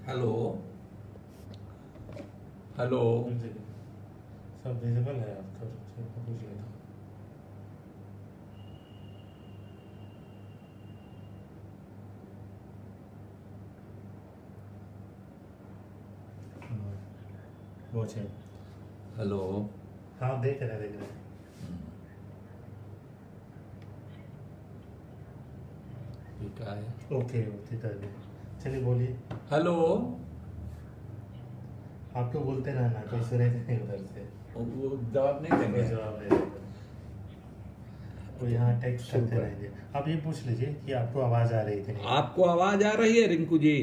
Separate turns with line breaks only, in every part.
Hello hello.
सब visible है आपका, सबको पूछ लेता हूँ। हाँ, वो है।
हेलो।
हाँ, देख रहे देख रहे।
ठीक है।
ओके ओके कर दे। चलिए बोलिए।
हेलो।
आप तो बोलते रहना, कोई सुने नहीं उधर से।
वो जवाब नहीं
कोई
देंगे।
जवाब दे देगा। कोई यहाँ टेक्स्ट
शुरू
करते
कर।
रहेंगे। आप ये पूछ लीजिए कि आपको आवाज़ आ रही थी नहीं।
आपको आवाज आ रही है रिंकू जी?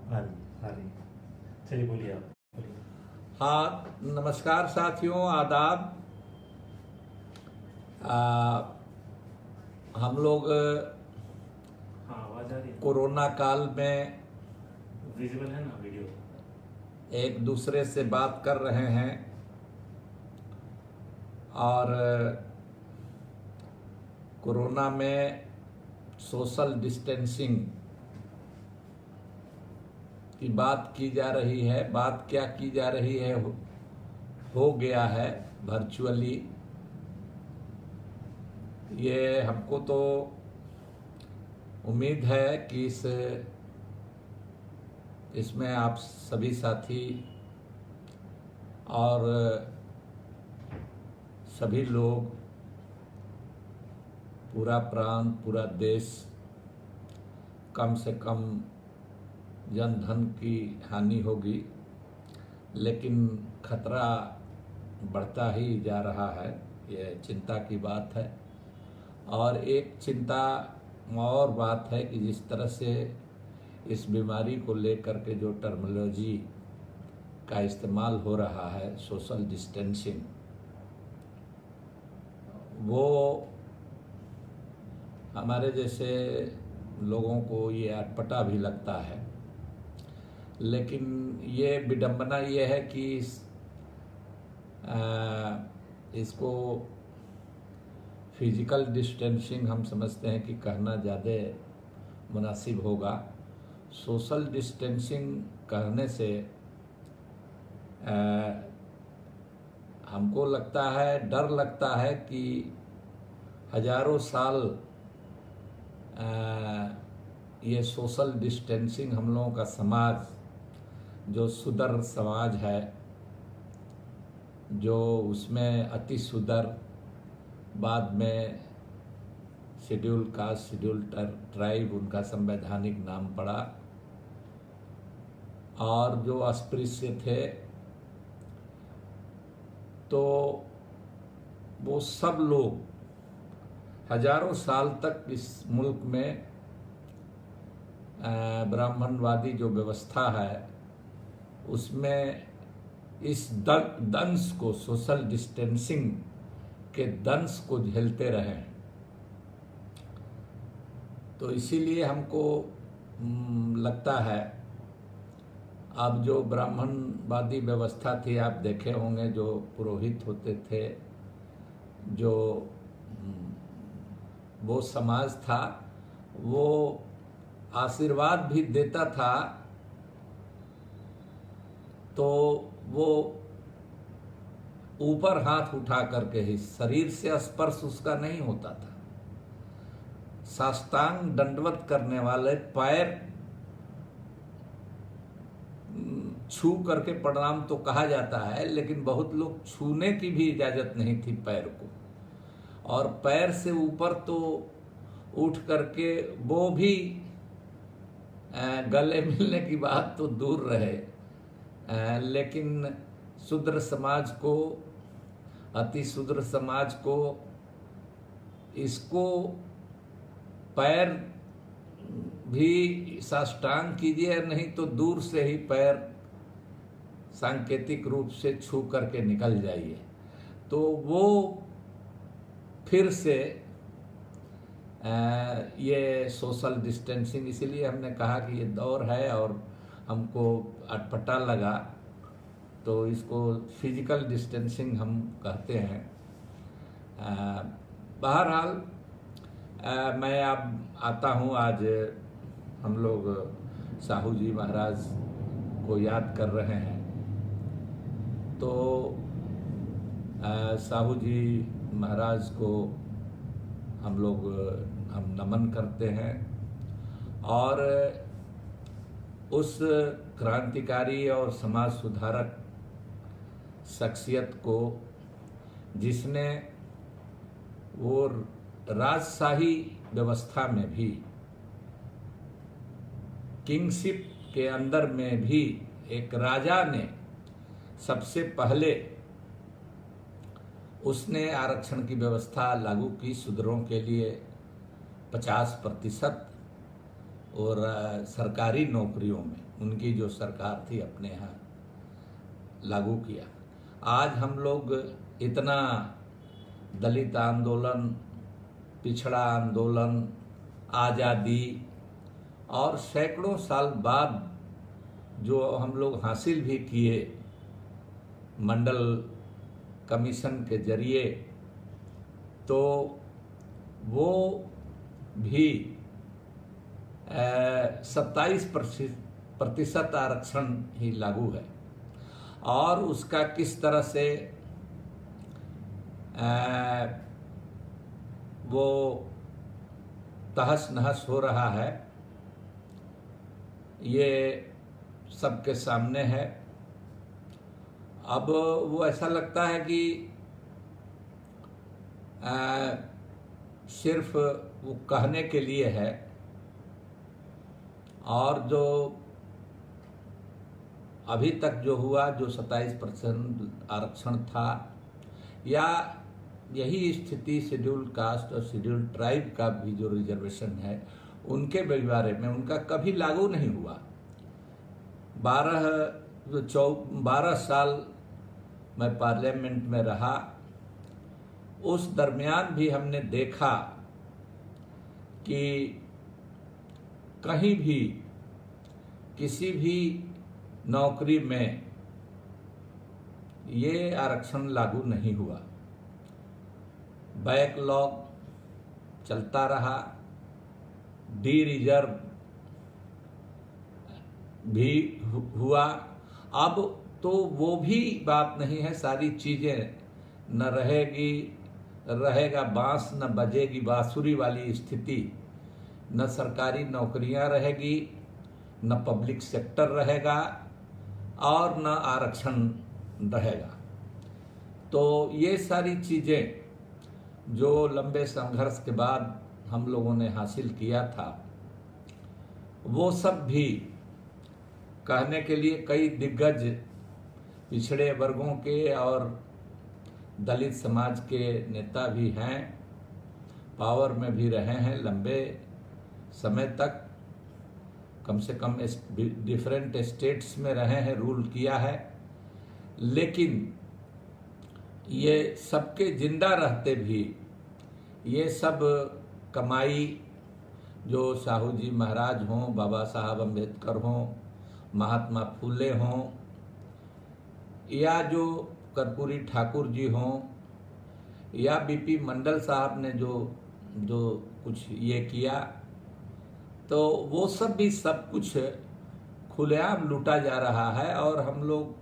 आ रही आ रही। चलिए बोलिए, आप बोलिए।
हाँ, नमस्कार साथियों, आदाब। हम लोग
हाँ, आवाज़ आ रही है।
कोरोना काल में
विजिबल है ना वीडियो?
एक दूसरे से बात कर रहे हैं और कोरोना में सोशल डिस्टेंसिंग की बात की जा रही है। बात क्या की जा रही है, हो गया है वर्चुअली। ये हमको तो उम्मीद है कि इसमें आप सभी साथी और सभी लोग, पूरा प्रांत, पूरा देश, कम से कम जन धन की हानि होगी, लेकिन खतरा बढ़ता ही जा रहा है। ये चिंता की बात है। और एक चिंता और बात है कि जिस तरह से इस बीमारी को लेकर के जो टर्मिनोलॉजी का इस्तेमाल हो रहा है, सोशल डिस्टेंसिंग, वो हमारे जैसे लोगों को ये अटपटा भी लगता है। लेकिन ये विडंबना ये है कि इसको फिजिकल डिस्टेंसिंग हम समझते हैं कि कहना ज़्यादा मुनासिब होगा। सोशल डिस्टेंसिंग कहने से हमको लगता है, डर लगता है कि हजारों साल ये सोशल डिस्टेंसिंग हम लोगों का समाज, जो सुदर समाज है, जो उसमें अति सुदर, बाद में शेड्यूल कास्ट, शेड्यूल ट्राइब उनका संवैधानिक नाम पड़ा, और जो अस्पृश्य थे, तो वो सब लोग हजारों साल तक इस मुल्क में ब्राह्मणवादी जो व्यवस्था है उसमें इस दंश को, सोशल डिस्टेंसिंग के दंश को झेलते रहे। तो इसीलिए हमको लगता है, अब जो ब्राह्मणवादी व्यवस्था थी, आप देखे होंगे, जो पुरोहित होते थे, जो वो समाज था, वो आशीर्वाद भी देता था, तो वो ऊपर हाथ उठा करके ही, शरीर से स्पर्श उसका नहीं होता था। साष्टांग दंडवत करने वाले पैर छू करके प्रणाम तो कहा जाता है, लेकिन बहुत लोग छूने की भी इजाजत नहीं थी पैर को। और पैर से ऊपर तो उठ करके वो भी गले मिलने की बात तो दूर रहे, लेकिन शूद्र समाज को, अति शूद्र समाज को, इसको पैर भी साष्टांग कीजिए, नहीं तो दूर से ही पैर सांकेतिक रूप से छू करके निकल जाइए। तो वो फिर से ये सोशल डिस्टेंसिंग, इसीलिए हमने कहा कि ये दौर है और हमको अटपटा लगा, तो इसको फिजिकल डिस्टेंसिंग हम कहते हैं। बहरहाल मैं अब आता हूँ, आज हम लोग साहू जी महाराज को याद कर रहे हैं, तो साहू जी महाराज को हम नमन करते हैं और उस क्रांतिकारी और समाज सुधारक शख्सियत को जिसने वो राजशाही व्यवस्था में भी, किंगशिप के अंदर में भी एक राजा ने सबसे पहले उसने आरक्षण की व्यवस्था लागू की शूद्रों के लिए 50% और सरकारी नौकरियों में उनकी जो सरकार थी अपने यहाँ लागू किया। आज हम लोग इतना दलित आंदोलन, पिछड़ा आंदोलन, आज़ादी और सैकड़ों साल बाद जो हम लोग हासिल भी किए मंडल कमीशन के जरिए, तो वो भी 27% आरक्षण ही लागू है और उसका किस तरह से वो तहस नहस हो रहा है ये सबके सामने है। अब वो ऐसा लगता है कि सिर्फ वो कहने के लिए है और जो अभी तक जो हुआ, जो 27% आरक्षण था, या यही स्थिति शेड्यूल कास्ट और शेड्यूल ट्राइब का भी जो रिजर्वेशन है उनके बारे में उनका कभी लागू नहीं हुआ। 12 साल मैं पार्लियामेंट में रहा, उस दरमियान भी हमने देखा कि कहीं भी किसी भी नौकरी में ये आरक्षण लागू नहीं हुआ। बैकलॉग चलता रहा, डी रिजर्व भी हुआ। अब तो वो भी बात नहीं है, सारी चीजें न रहेगा बांस न बजेगी बांसुरी वाली स्थिति, न सरकारी नौकरियां रहेगी, न पब्लिक सेक्टर रहेगा और न आरक्षण रहेगा। तो ये सारी चीजें जो लंबे संघर्ष के बाद हम लोगों ने हासिल किया था, वो सब भी कहने के लिए कई दिग्गज पिछड़े वर्गों के और दलित समाज के नेता भी हैं, पावर में भी रहे हैं लंबे समय तक, कम से कम डिफरेंट स्टेट्स में रहे हैं, रूल किया है। लेकिन ये सबके जिंदा रहते भी ये सब कमाई, जो साहू जी महाराज हों, बाबा साहब अम्बेडकर हों, महात्मा फूले हों, या जो कर्पूरी ठाकुर जी हों, या बीपी मंडल साहब ने जो कुछ ये किया, तो वो सब भी सब कुछ खुलेआम लूटा जा रहा है और हम लोग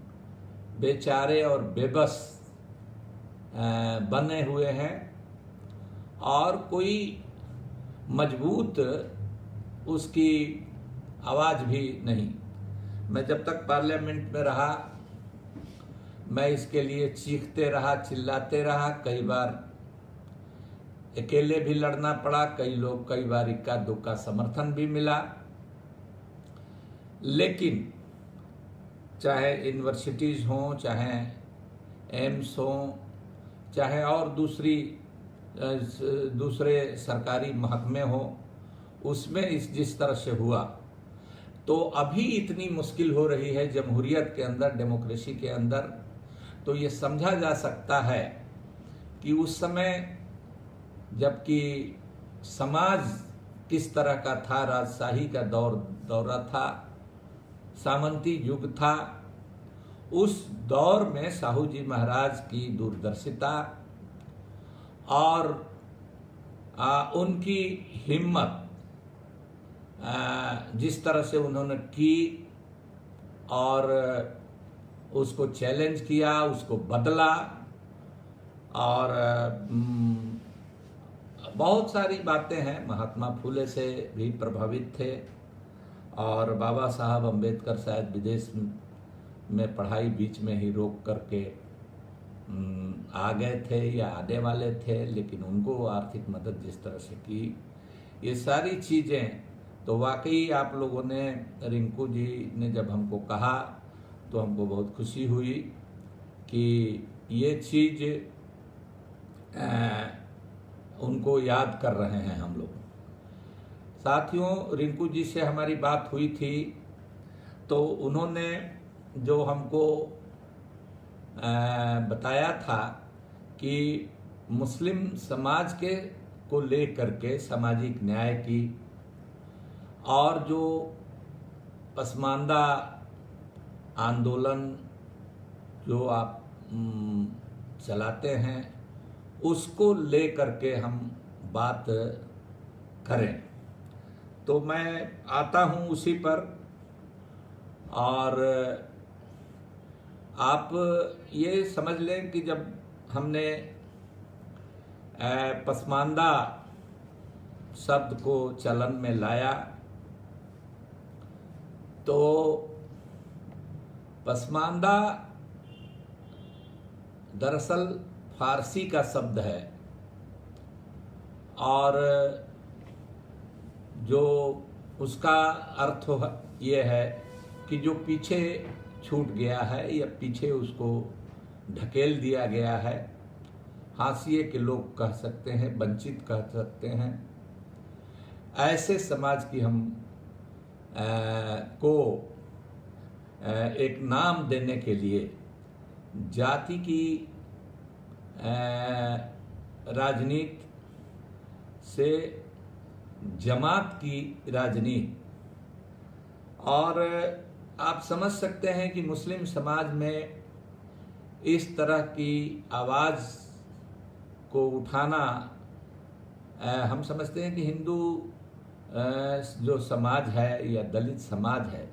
बेचारे और बेबस बने हुए हैं और कोई मजबूत उसकी आवाज भी नहीं। मैं जब तक पार्लियामेंट में रहा, मैं इसके लिए चीखते रहा, चिल्लाते रहा, कई बार अकेले भी लड़ना पड़ा, कई बार इक्का दुक्का समर्थन भी मिला। लेकिन चाहे यूनिवर्सिटीज हों, चाहे एम्स हों, चाहे और दूसरे सरकारी महकमे हों, उसमें जिस तरह से हुआ, तो अभी इतनी मुश्किल हो रही है जमहूरियत के अंदर, डेमोक्रेसी के अंदर, तो ये समझा जा सकता है कि उस समय जबकि समाज किस तरह का था, राजशाही का दौरा था, सामंती युग था, उस दौर में साहू जी महाराज की दूरदर्शिता और उनकी हिम्मत जिस तरह से उन्होंने की और उसको चैलेंज किया, उसको बदला, और बहुत सारी बातें हैं। महात्मा फुले से भी प्रभावित थे, और बाबा साहब अम्बेडकर शायद विदेश में पढ़ाई बीच में ही रोक करके आ गए थे या आने वाले थे, लेकिन उनको आर्थिक मदद जिस तरह से की, ये सारी चीज़ें तो वाकई आप लोगों ने, रिंकू जी ने जब हमको कहा तो हमको बहुत खुशी हुई कि ये चीज़ उनको याद कर रहे हैं हम लोग। साथियों, रिंकू जी से हमारी बात हुई थी तो उन्होंने जो हमको बताया था कि मुस्लिम समाज के को लेकर के सामाजिक न्याय की, और जो पसमानदा आंदोलन जो आप चलाते हैं उसको लेकर के हम बात करें। तो मैं आता हूं उसी पर, और आप ये समझ लें कि जब हमने पसमानदा शब्द को चलन में लाया तो पसमानदा दरअसल फारसी का शब्द है, और जो उसका अर्थ ये है कि जो पीछे छूट गया है या पीछे उसको ढकेल दिया गया है, हाशिए के लोग कह सकते हैं, वंचित कह सकते हैं, ऐसे समाज की हम को एक नाम देने के लिए जाति की राजनीति से जमात की राजनीति, और आप समझ सकते हैं कि मुस्लिम समाज में इस तरह की आवाज़ को उठाना, हम समझते हैं कि हिंदू जो समाज है या दलित समाज है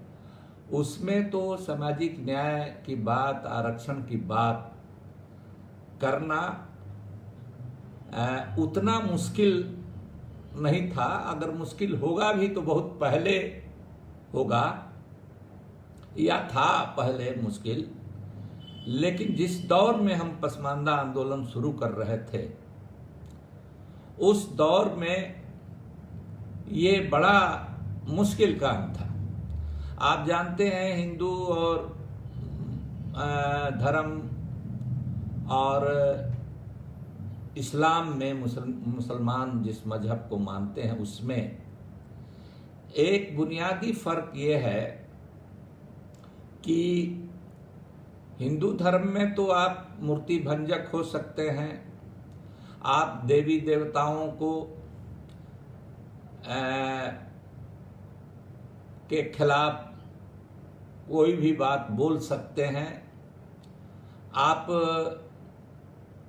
उसमें तो सामाजिक न्याय की बात, आरक्षण की बात करना उतना मुश्किल नहीं था। अगर मुश्किल होगा भी तो बहुत पहले होगा, या था पहले मुश्किल, लेकिन जिस दौर में हम पसमानदा आंदोलन शुरू कर रहे थे उस दौर में ये बड़ा मुश्किल काम था। आप जानते हैं हिंदू और धर्म और इस्लाम में मुसलमान जिस मजहब को मानते हैं उसमें एक बुनियादी फर्क ये है कि हिंदू धर्म में तो आप मूर्ति भंजक हो सकते हैं, आप देवी देवताओं को के खिलाफ कोई भी बात बोल सकते हैं, आप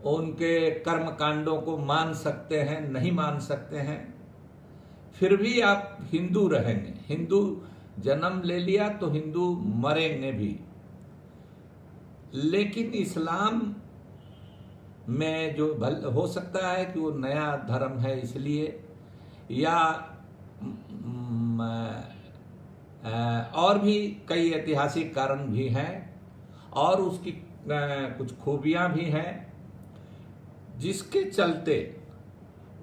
उनके कर्म कांडों को मान सकते हैं, नहीं मान सकते हैं, फिर भी आप हिंदू रहेंगे। हिंदू जन्म ले लिया तो हिंदू मरेंगे भी। लेकिन इस्लाम में जो हो सकता है कि वो नया धर्म है इसलिए, या और भी कई ऐतिहासिक कारण भी हैं और उसकी कुछ खूबियां भी हैं जिसके चलते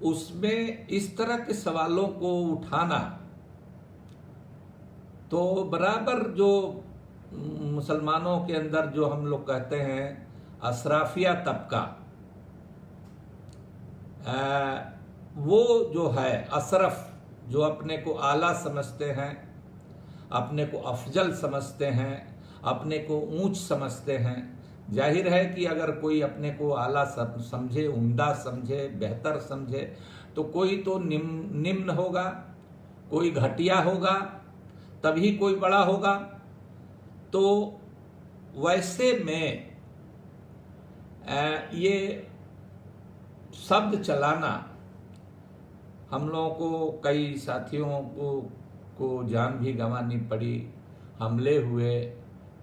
उसमें इस तरह के सवालों को उठाना तो बराबर जो मुसलमानों के अंदर जो हम लोग कहते हैं अशराफिया तबका, वो जो है अशरफ, जो अपने को आला समझते हैं, अपने को अफजल समझते हैं, अपने को ऊंच समझते हैं। जाहिर है कि अगर कोई अपने को आला समझे, उम्दा समझे, बेहतर समझे तो कोई तो निम्न होगा, कोई घटिया होगा, तभी कोई बड़ा होगा। तो वैसे में ये शब्द चलाना हम लोगों को, कई साथियों को को जान भी गंवानी पड़ी, हमले हुए,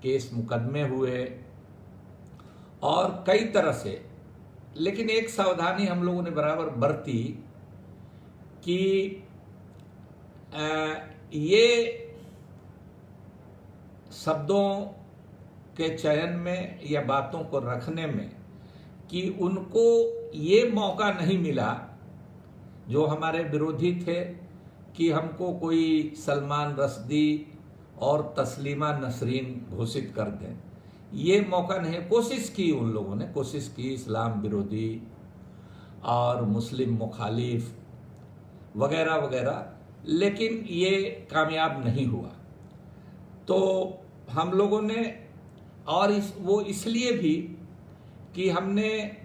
केस मुकदमे हुए और कई तरह से। लेकिन एक सावधानी हम लोगों ने बराबर बरती कि ये शब्दों के चयन में या बातों को रखने में कि उनको ये मौका नहीं मिला जो हमारे विरोधी थे कि हमको कोई सलमान रश्दी और तस्लीमा नसरीन घोषित कर दें। ये मौका नहीं, कोशिश की उन लोगों ने, कोशिश की इस्लाम विरोधी और मुस्लिम मुखालिफ वगैरह वगैरह, लेकिन ये कामयाब नहीं हुआ। तो हम लोगों ने, और वो इसलिए भी कि हमने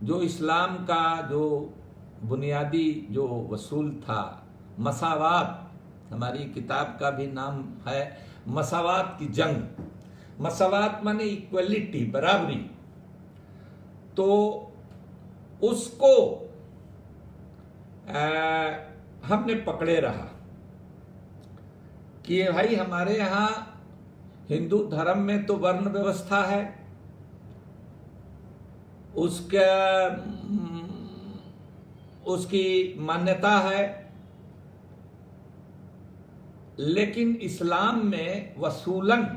जो इस्लाम का जो बुनियादी जो वसूल था, मसावात, हमारी किताब का भी नाम है मसावात की जंग। मसावात माने इक्वलिटी, बराबरी। तो उसको हमने पकड़े रहा कि भाई हमारे यहाँ हिंदू धर्म में तो वर्ण व्यवस्था है, उसकी मान्यता है, लेकिन इस्लाम में वसूलन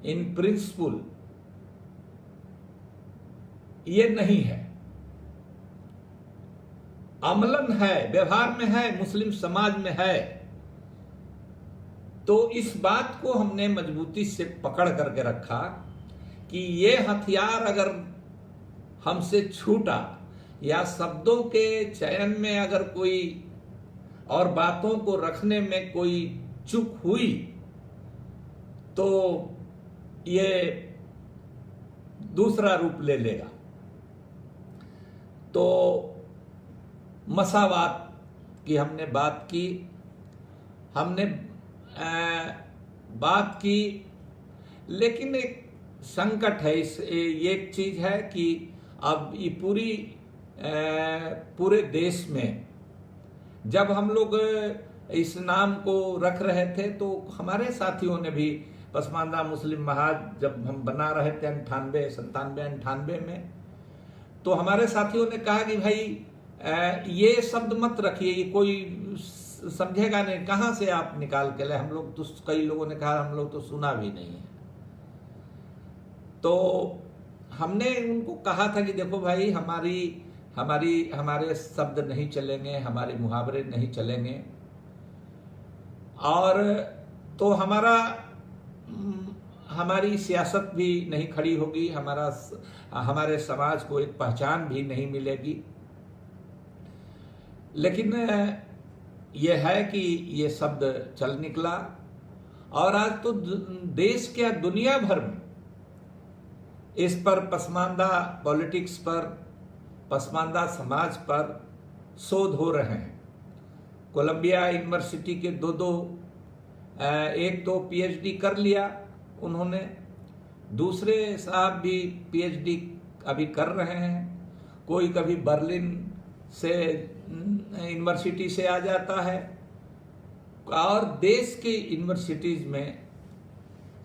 इन प्रिंसिपल ये नहीं है, अमलन है, व्यवहार में है, मुस्लिम समाज में है। तो इस बात को हमने मजबूती से पकड़ करके रखा कि ये हथियार अगर हमसे छूटा या शब्दों के चयन में अगर कोई और बातों को रखने में कोई चूक हुई तो ये दूसरा रूप ले लेगा। तो मसावात की हमने बात की, हमने बात की, लेकिन एक संकट है, ये एक चीज है कि अब ये पूरे देश में जब हम लोग इस नाम को रख रहे थे तो हमारे साथियों ने भी, पसमानदा मुस्लिम महाज जब हम बना रहे थे 97 में, तो हमारे साथियों ने कहा कि भाई ये शब्द मत रखिए, ये कोई समझेगा नहीं, कहाँ से आप निकाल के ले। हम लोग तो, कई लोगों ने कहा हम लोग तो सुना भी नहीं है। तो हमने उनको कहा था कि देखो भाई हमारे शब्द नहीं चलेंगे, हमारे मुहावरे नहीं चलेंगे, और तो हमारी सियासत भी नहीं खड़ी होगी, हमारे समाज को एक पहचान भी नहीं मिलेगी। लेकिन यह है कि ये शब्द चल निकला, और आज तो देश के दुनिया भर में इस पर, पसमानदा पॉलिटिक्स पर, पसमानदा समाज पर शोध हो रहे हैं। कोलंबिया यूनिवर्सिटी के एक तो पीएचडी कर लिया उन्होंने, दूसरे साहब भी पीएचडी अभी कर रहे हैं, कोई कभी बर्लिन से यूनिवर्सिटी से आ जाता है, और देश के यूनिवर्सिटीज में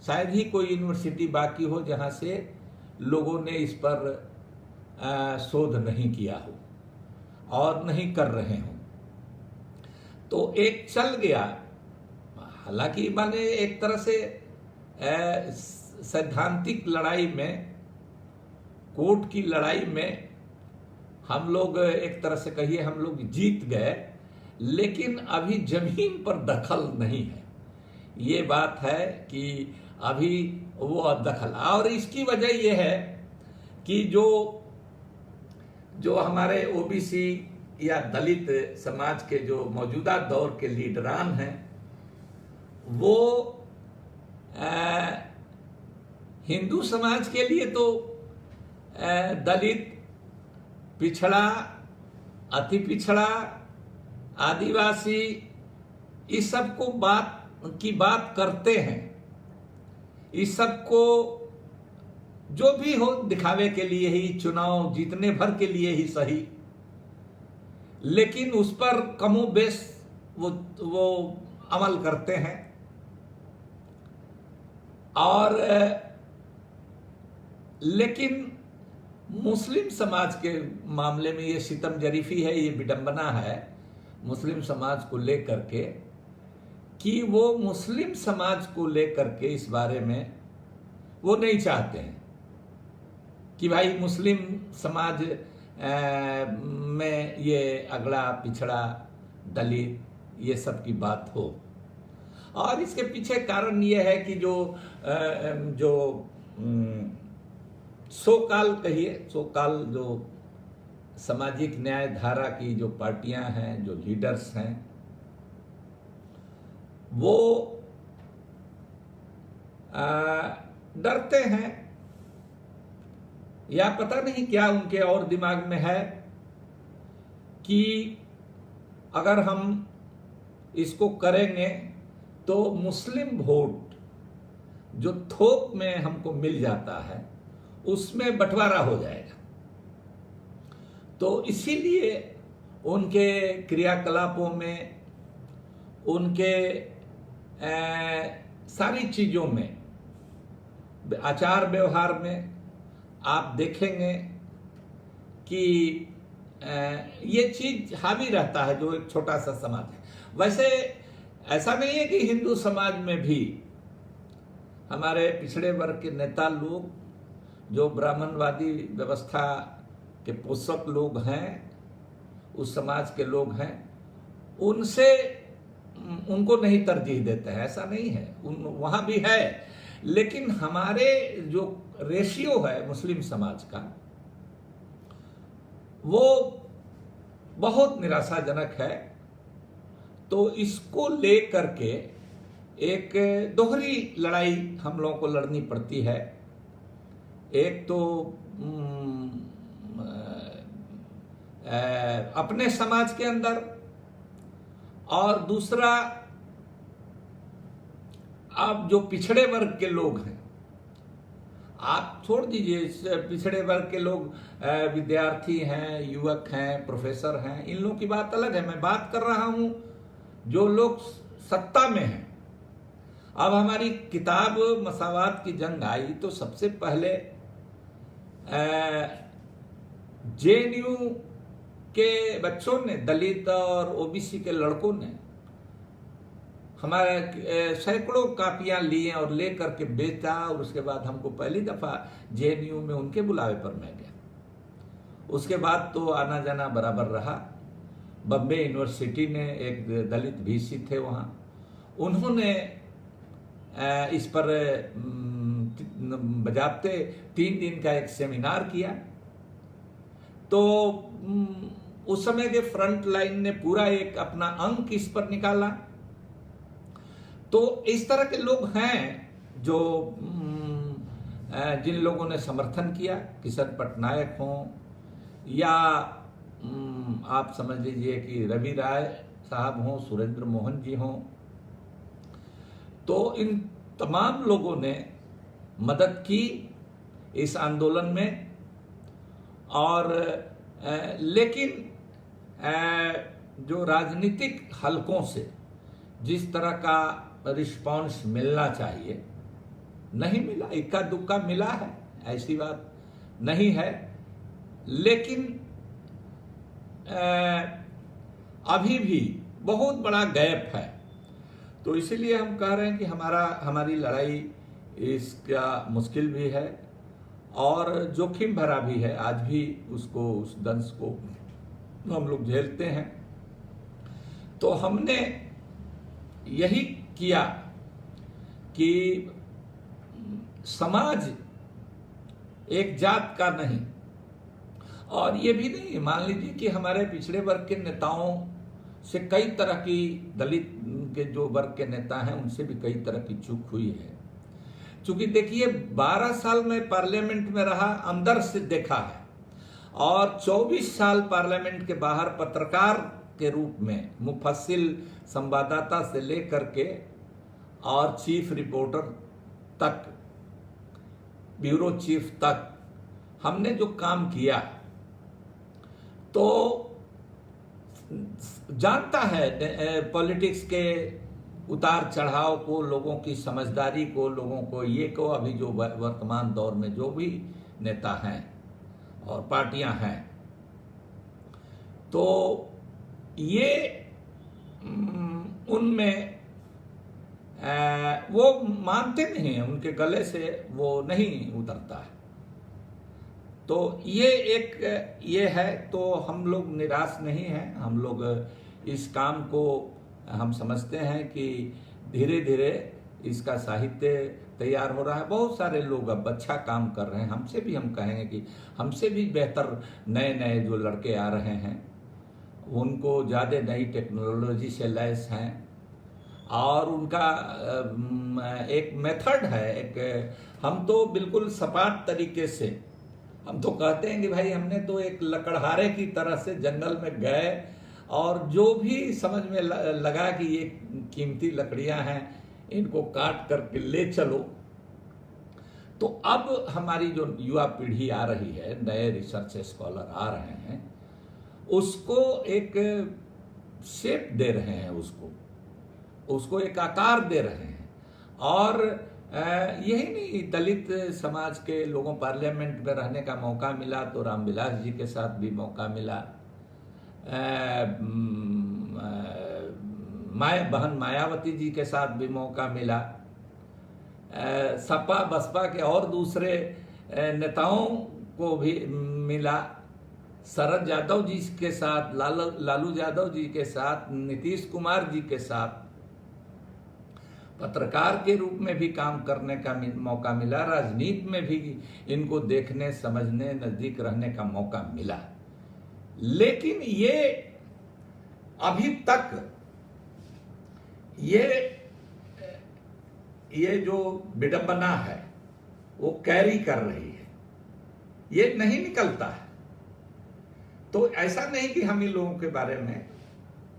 शायद ही कोई यूनिवर्सिटी बाकी हो जहां से लोगों ने इस पर शोध नहीं किया हो और नहीं कर रहे हो। तो एक चल गया, हालांकि माने एक तरह से सैद्धांतिक लड़ाई में, कोर्ट की लड़ाई में हम लोग एक तरह से कहिए हम लोग जीत गए, लेकिन अभी जमीन पर दखल नहीं है। ये बात है कि अभी वो दखल, और इसकी वजह यह है कि जो हमारे ओबीसी या दलित समाज के जो मौजूदा दौर के लीडरान हैं, वो हिंदू समाज के लिए तो दलित, पिछड़ा, अति पिछड़ा, आदिवासी, इस सब को बात करते हैं। इस सब को जो भी हो दिखावे के लिए ही, चुनाव जीतने भर के लिए ही सही, लेकिन उस पर कमोबेश वो अमल करते हैं। और लेकिन मुस्लिम समाज के मामले में ये सितम जरीफी है, ये विडंबना है मुस्लिम समाज को लेकर के कि वो मुस्लिम समाज को लेकर के इस बारे में वो नहीं चाहते हैं कि भाई मुस्लिम समाज में ये अगड़ा पिछड़ा दलित ये सब की बात हो। और इसके पीछे कारण ये है कि जो सोकाल जो सामाजिक न्याय धारा की जो पार्टियां हैं, जो लीडर्स हैं, वो डरते हैं या पता नहीं क्या उनके और दिमाग में है कि अगर हम इसको करेंगे तो मुस्लिम वोट जो थोक में हमको मिल जाता है उसमें बंटवारा हो जाएगा। तो इसीलिए उनके क्रियाकलापों में, उनके सारी चीजों में, आचार व्यवहार में आप देखेंगे कि ये चीज हावी रहता है जो एक छोटा सा समाज है। वैसे ऐसा नहीं है कि हिंदू समाज में भी हमारे पिछड़े वर्ग के नेता लोग जो ब्राह्मणवादी व्यवस्था के पोषक लोग हैं, उस समाज के लोग हैं, उनको नहीं तरजीह देते हैं, ऐसा नहीं है, वहां भी है। लेकिन हमारे जो रेशियो है मुस्लिम समाज का वो बहुत निराशाजनक है। तो इसको लेकर के एक दोहरी लड़ाई हम लोगों को लड़नी पड़ती है। एक तो अपने समाज के अंदर, और दूसरा आप जो पिछड़े वर्ग के लोग हैं, आप छोड़ दीजिए पिछड़े वर्ग के लोग, विद्यार्थी हैं, युवक हैं, प्रोफेसर हैं, इन लोगों की बात अलग है। मैं बात कर रहा हूं जो लोग सत्ता में हैं। अब हमारी किताब मसावात की जंग आई तो सबसे पहले जेएनयू के बच्चों ने, दलित और ओबीसी के लड़कों ने हमारे सैकड़ों कापियां लिए और ले करके बेचा। और उसके बाद हमको पहली दफा जेएनयू में उनके बुलावे पर मैं गया। उसके बाद तो आना जाना बराबर रहा। बम्बे यूनिवर्सिटी ने, एक दलित वीसी थे वहां, उन्होंने इस पर बजाते 3 दिन का एक सेमिनार किया। तो उस समय के फ्रंट लाइन ने पूरा एक अपना अंक इस पर निकाला। तो इस तरह के लोग हैं जो जिन लोगों ने समर्थन किया, किशन पटनायक हों या आप समझ लीजिए कि रवि राय साहब हों, सुरेंद्र मोहन जी हों, तो इन तमाम लोगों ने मदद की इस आंदोलन में। और लेकिन जो राजनीतिक हलकों से जिस तरह का रिस्पांस मिलना चाहिए नहीं मिला। इक्का दुक्का मिला है, ऐसी बात नहीं है, लेकिन अभी भी बहुत बड़ा गैप है। तो इसीलिए हम कह रहे हैं कि हमारी लड़ाई इसका मुश्किल भी है और जोखिम भरा भी है। आज भी उस दंश को हम लोग झेलते हैं। तो हमने यही किया कि समाज एक जात का नहीं, और ये भी नहीं, मान लीजिए कि हमारे पिछड़े वर्ग के नेताओं से कई तरह की, दलित के जो वर्ग के नेता हैं उनसे भी कई तरह की चूक हुई है। क्योंकि देखिए 12 साल में पार्लियामेंट में रहा, अंदर से देखा है, और 24 साल पार्लियामेंट के बाहर पत्रकार के रूप में मुफस्सिल संवाददाता से लेकर के और चीफ रिपोर्टर तक, ब्यूरो चीफ तक हमने जो काम किया, तो जानता है पॉलिटिक्स के उतार चढ़ाव को, लोगों की समझदारी को, लोगों को ये को, अभी जो वर्तमान दौर में जो भी नेता हैं और पार्टियां हैं, तो ये उनमें वो मानते नहीं हैं, उनके गले से वो नहीं उतरता है। तो ये है। तो हम लोग निराश नहीं हैं, हम लोग इस काम को हम समझते हैं कि धीरे धीरे इसका साहित्य तैयार हो रहा है। बहुत सारे लोग अब अच्छा काम कर रहे हैं, हमसे भी हम कहेंगे कि हमसे भी बेहतर नए नए जो लड़के आ रहे हैं, उनको ज़्यादा नई टेक्नोलॉजी से लैस हैं और उनका एक मेथड है। हम तो बिल्कुल सपाट तरीके से, हम तो कहते हैं कि भाई हमने तो एक लकड़हारे की तरह से जंगल में गए और जो भी समझ में लगा कि ये कीमती लकड़ियां हैं, इनको काट करके ले चलो। तो अब हमारी जो युवा पीढ़ी आ रही है, नए रिसर्च स्कॉलर आ रहे हैं, उसको एक शेप दे रहे हैं, उसको एक आकार दे रहे हैं। और यही नहीं, दलित समाज के लोगों पार्लियामेंट में रहने का मौका मिला तो रामविलास जी के साथ भी मौका मिला, बहन मायावती जी के साथ भी मौका मिला, सपा बसपा के और दूसरे नेताओं को भी मिला, शरद यादव जी के साथ, लालू यादव जी के साथ, नीतीश कुमार जी के साथ पत्रकार के रूप में भी काम करने का मौका मिला, राजनीति में भी इनको देखने, समझने, नजदीक रहने का मौका मिला। लेकिन ये अभी तक ये जो विडंबना है वो कैरी कर रही है, ये नहीं निकलता है। तो ऐसा नहीं कि हम इन लोगों के बारे में,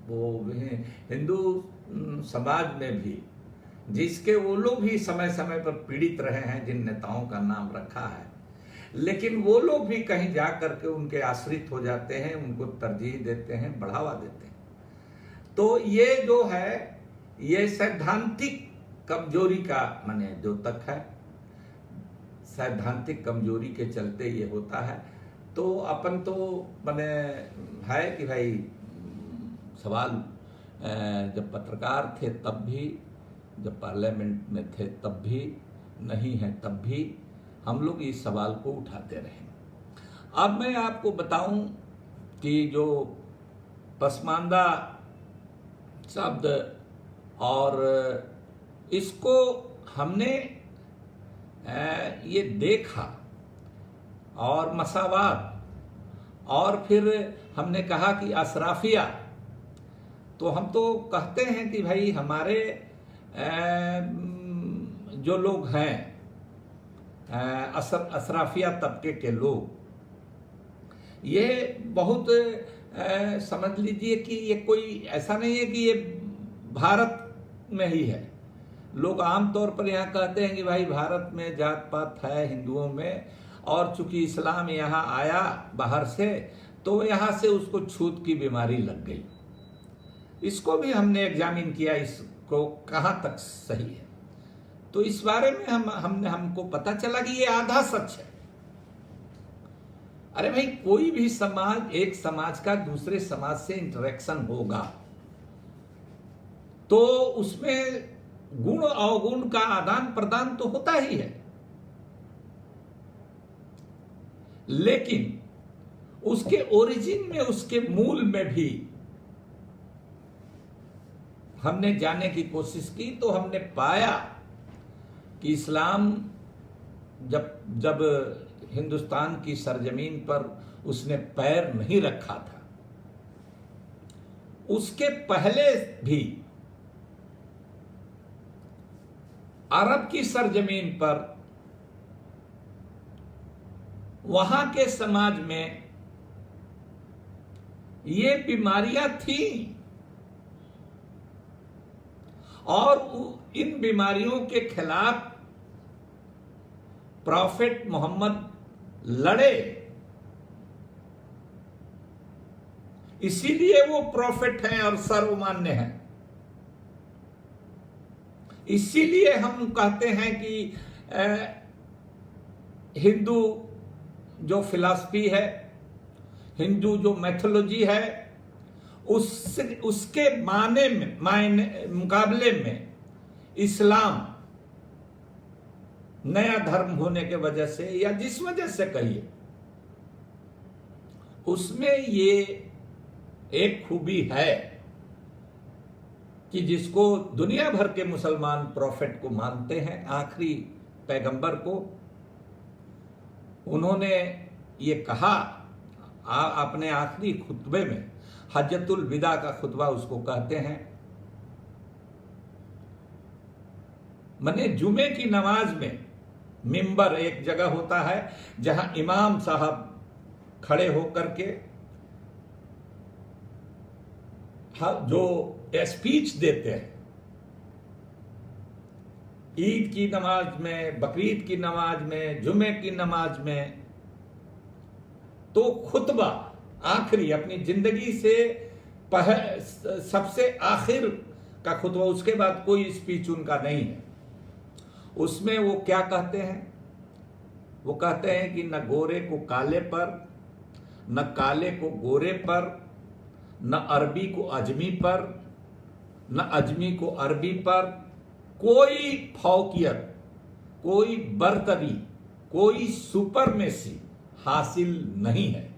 वो हिंदू समाज में भी जिसके वो लोग भी समय समय पर पीड़ित रहे हैं, जिन नेताओं का नाम रखा है, लेकिन वो लोग भी कहीं जा करके उनके आश्रित हो जाते हैं, उनको तरजीह देते हैं, बढ़ावा देते हैं। तो ये जो है, ये सैद्धांतिक कमजोरी का माने जो तक है, सैद्धांतिक कमजोरी के चलते ये होता है। तो अपन तो माने है कि भाई सवाल जब पत्रकार थे तब भी, जब पार्लियामेंट में थे तब भी, नहीं है तब भी, हम लोग इस सवाल को उठाते रहे। अब मैं आपको बताऊं कि जो पसमानदा शब्द और इसको हमने ये देखा और मसावात, और फिर हमने कहा कि अशराफिया, तो हम तो कहते हैं कि भाई हमारे जो लोग हैं अशराफिया तबके के लोग, ये बहुत समझ लीजिए कि ये कोई ऐसा नहीं है कि ये भारत में ही है। लोग आमतौर पर यहाँ कहते हैं कि भाई भारत में जात पात है हिंदुओं में, और चूंकि इस्लाम यहाँ आया बाहर से, तो यहाँ से उसको छूत की बीमारी लग गई। इसको भी हमने एग्जामिन किया, इसको कहाँ तक सही है। तो इस बारे में हमको पता चला कि ये आधा सच है। अरे भाई, कोई भी समाज, एक समाज का दूसरे समाज से इंटरेक्शन होगा तो उसमें गुण अवगुण का आदान प्रदान तो होता ही है, लेकिन उसके ओरिजिन में, उसके मूल में भी हमने जाने की कोशिश की, तो हमने पाया कि इस्लाम जब हिंदुस्तान की सरजमीन पर उसने पैर नहीं रखा था, उसके पहले भी अरब की सरजमीन पर, वहां के समाज में ये बीमारियां थी, और इन बीमारियों के खिलाफ प्रॉफेट मोहम्मद लड़े। इसीलिए वो प्रॉफेट हैं और सर्वमान्य हैं। इसीलिए हम कहते हैं कि हिंदू जो फिलॉसफी है, हिंदू जो मैथोलॉजी है, उसके मायने मुकाबले में इस्लाम नया धर्म होने के वजह से या जिस वजह से कहिए, उसमें ये एक खूबी है कि जिसको दुनिया भर के मुसलमान प्रॉफिट को मानते हैं, आखिरी पैगंबर को, उन्होंने ये कहा अपने आखिरी खुतबे में, हज्जतुल विदा का खुतबा उसको कहते हैं, मने जुमे की नमाज में मिंबर एक जगह होता है जहां इमाम साहब खड़े होकर के जो स्पीच देते हैं, ईद की नमाज में, बकरीद की नमाज में, जुमे की नमाज में, तो खुतबा आखिरी अपनी जिंदगी से सबसे आखिर का खुतबा, उसके बाद कोई स्पीच उनका नहीं है। उसमें वो क्या कहते हैं? वो कहते हैं कि न गोरे को काले पर, न काले को गोरे पर, न अरबी को अजमी पर, न अजमी को अरबी पर कोई फौकियत, कोई बरतरी, कोई सुपरमेसी हासिल नहीं है।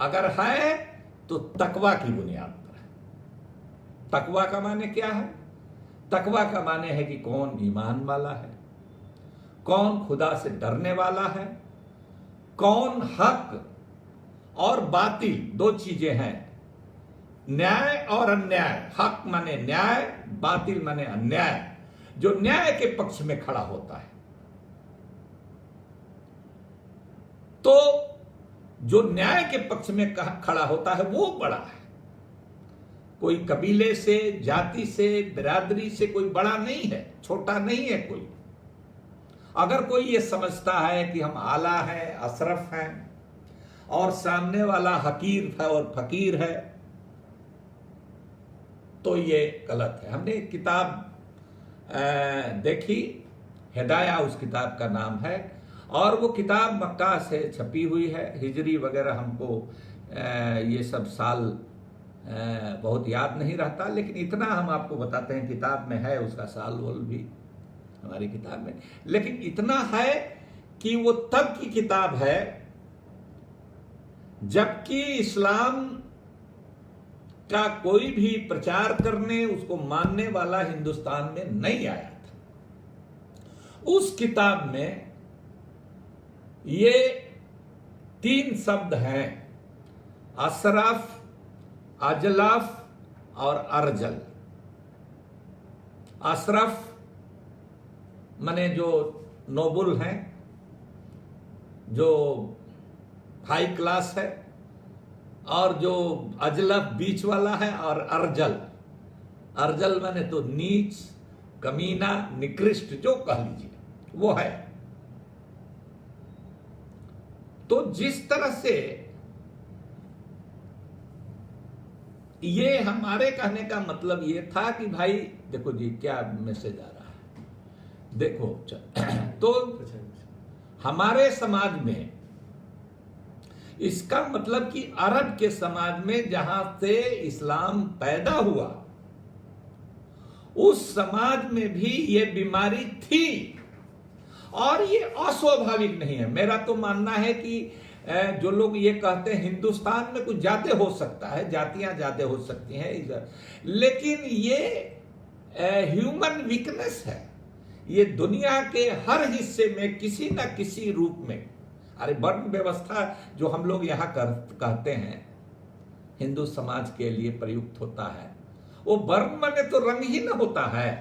अगर है तो तकवा की बुनियाद पर है। तकवा का माने क्या है? तकवा का माने है कि कौन ईमान वाला है, कौन खुदा से डरने वाला है, कौन हक और बातिल, दो चीजें हैं, न्याय और अन्याय। हक माने न्याय, बातिल माने अन्याय, जो न्याय के पक्ष में खड़ा होता है। तो जो न्याय के पक्ष में खड़ा होता है वो बड़ा है। कोई कबीले से, जाति से, बिरादरी से कोई बड़ा नहीं है, छोटा नहीं है कोई। अगर कोई ये समझता है कि हम आला हैं, अशरफ हैं और सामने वाला हकीर है और फकीर है, तो ये गलत है। हमने एक किताब देखी, हिदाया उस किताब का नाम है, और वो किताब मक्का से छपी हुई है। हिजरी वगैरह हमको ये सब साल बहुत याद नहीं रहता, लेकिन इतना हम आपको बताते हैं, किताब में है, उसका साल वोल भी हमारी किताब में। लेकिन इतना है कि वो तब की किताब है जबकि इस्लाम का कोई भी प्रचार करने, उसको मानने वाला हिंदुस्तान में नहीं आया था। उस किताब में ये 3 शब्द हैं, अशरफ, अजलफ और अर्जल। अशरफ माने जो नोबल हैं, जो हाई क्लास है, और जो अजलफ बीच वाला है, और अर्जल, अर्जल माने तो नीच, कमीना, निकृष्ट, जो कह लीजिए वो है। तो जिस तरह से ये हमारे कहने का मतलब ये था कि भाई देखो जी क्या मैसेज आ रहा है, देखो तो हमारे समाज में इसका मतलब कि अरब के समाज में जहां से इस्लाम पैदा हुआ, उस समाज में भी ये बीमारी थी, और ये अस्वाभाविक नहीं है। मेरा तो मानना है कि जो लोग ये कहते हैं हिंदुस्तान में कुछ जाते हो सकता है, जातियां ज्यादा हो सकती हैं, लेकिन ये ह्यूमन वीकनेस है। ये दुनिया के हर हिस्से में किसी न किसी रूप में, अरे वर्ण व्यवस्था जो हम लोग यहाँ कहते हैं हिंदू समाज के लिए प्रयुक्त होता है, वो वर्ण माने तो रंगहीन होता है।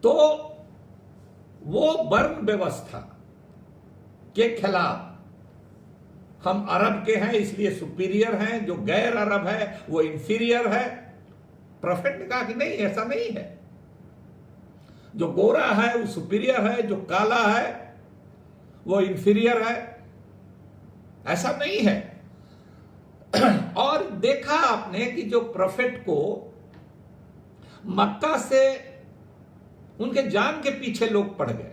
तो वो वर्ण व्यवस्था के खिलाफ हम अरब के हैं इसलिए सुपीरियर हैं, जो गैर अरब है वो इंफीरियर है। प्रोफेट ने कहा कि नहीं, ऐसा नहीं है। जो गोरा है वो सुपीरियर है, जो काला है वो इंफीरियर है, ऐसा नहीं है। और देखा आपने कि जो प्रोफेट को मक्का से उनके जान के पीछे लोग पड़ गए,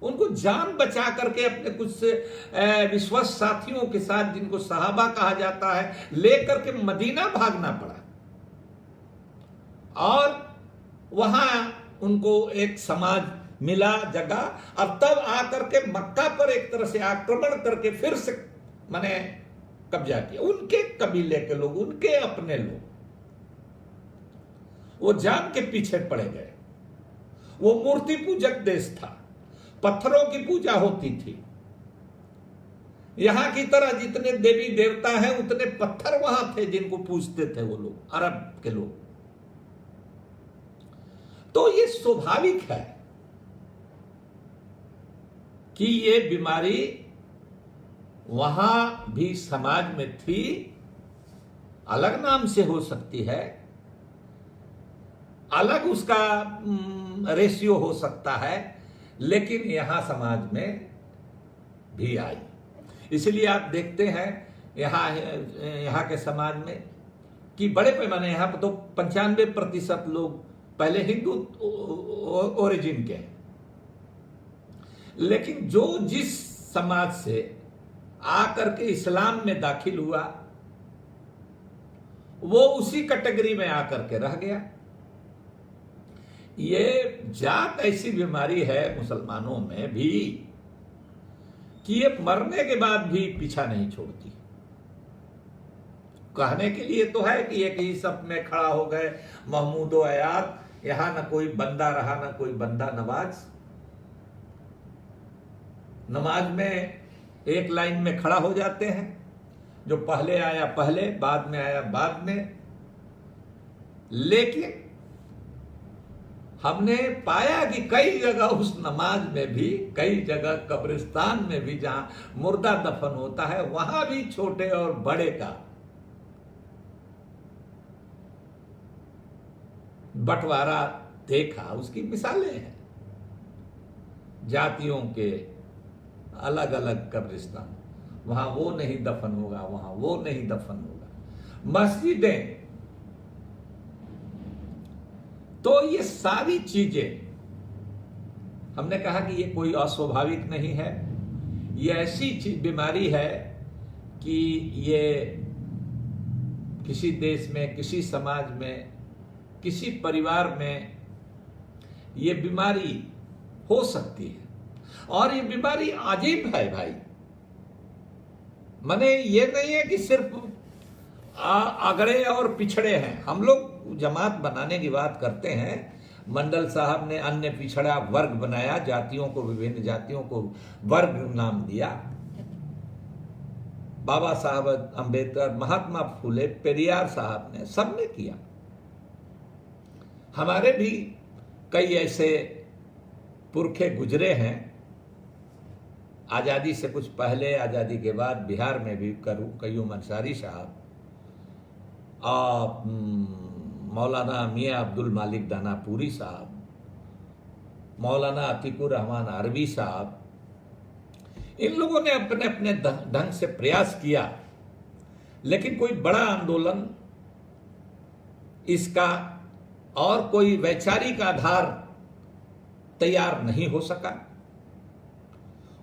उनको जान बचा करके अपने कुछ विश्वास साथियों के साथ, जिनको सहाबा कहा जाता है, लेकर के मदीना भागना पड़ा। और वहां उनको एक समाज मिला, जगह, और तब आकर के मक्का पर एक तरह से आक्रमण करके फिर से माने कब्जा किया। उनके कबीले के लोग, उनके अपने लोग, वो जान के पीछे पड़े गए। वो मूर्ति पूजक देश था, पत्थरों की पूजा होती थी। यहां की तरह जितने देवी देवता हैं उतने पत्थर वहां थे जिनको पूजते थे वो लोग, अरब के लोग। तो ये स्वाभाविक है कि ये बीमारी वहां भी समाज में थी, अलग नाम से हो सकती है, अलग उसका रेशियो हो सकता है, लेकिन यहां समाज में भी आई। इसलिए आप देखते हैं यहां के समाज में कि बड़े पैमाने, यहां पर तो 95% लोग पहले हिंदू ओरिजिन के हैं, लेकिन जो जिस समाज से आकर के इस्लाम में दाखिल हुआ वो उसी कैटेगरी में आकर के रह गया। ये जात ऐसी बीमारी है मुसलमानों में भी कि ये मरने के बाद भी पीछा नहीं छोड़ती। कहने के लिए तो है कि एक ही सब में खड़ा हो गए महमूदो अयात, यहां न कोई बंदा रहा न कोई बंदा नवाज। नमाज में एक लाइन में खड़ा हो जाते हैं, जो पहले आया पहले, बाद में आया बाद में। लेकिन हमने पाया कि कई जगह उस नमाज में भी, कई जगह कब्रिस्तान में भी जहां मुर्दा दफन होता है, वहां भी छोटे और बड़े का बंटवारा देखा। उसकी मिसालें हैं, जातियों के अलग अलग कब्रिस्तान, वहां वो नहीं दफन होगा, वहां वो नहीं दफन होगा। मस्जिदें, तो ये सारी चीजें, हमने कहा कि ये कोई अस्वाभाविक नहीं है, ये ऐसी बीमारी है कि ये किसी देश में, किसी समाज में, किसी परिवार में ये बीमारी हो सकती है। और ये बीमारी अजीब है भाई, माने ये नहीं है कि सिर्फ अगड़े और पिछड़े हैं। हम लोग जमात बनाने की बात करते हैं, मंडल साहब ने अन्य पिछड़ा वर्ग बनाया, जातियों को, विभिन्न जातियों को वर्ग नाम दिया। बाबा साहब अंबेडकर, महात्मा फुले, पेरियार साहब ने, सबने किया। हमारे भी कई ऐसे पुरखे गुजरे हैं, आजादी से कुछ पहले, आजादी के बाद बिहार में भी कयूम अंसारी साहब और मौलाना मियां अब्दुल मालिक दानापुरी साहब, मौलाना अतीकुर रहमान अरबी साहब, इन लोगों ने अपने अपने ढंग से प्रयास किया, लेकिन कोई बड़ा आंदोलन इसका और कोई वैचारिक आधार तैयार नहीं हो सका।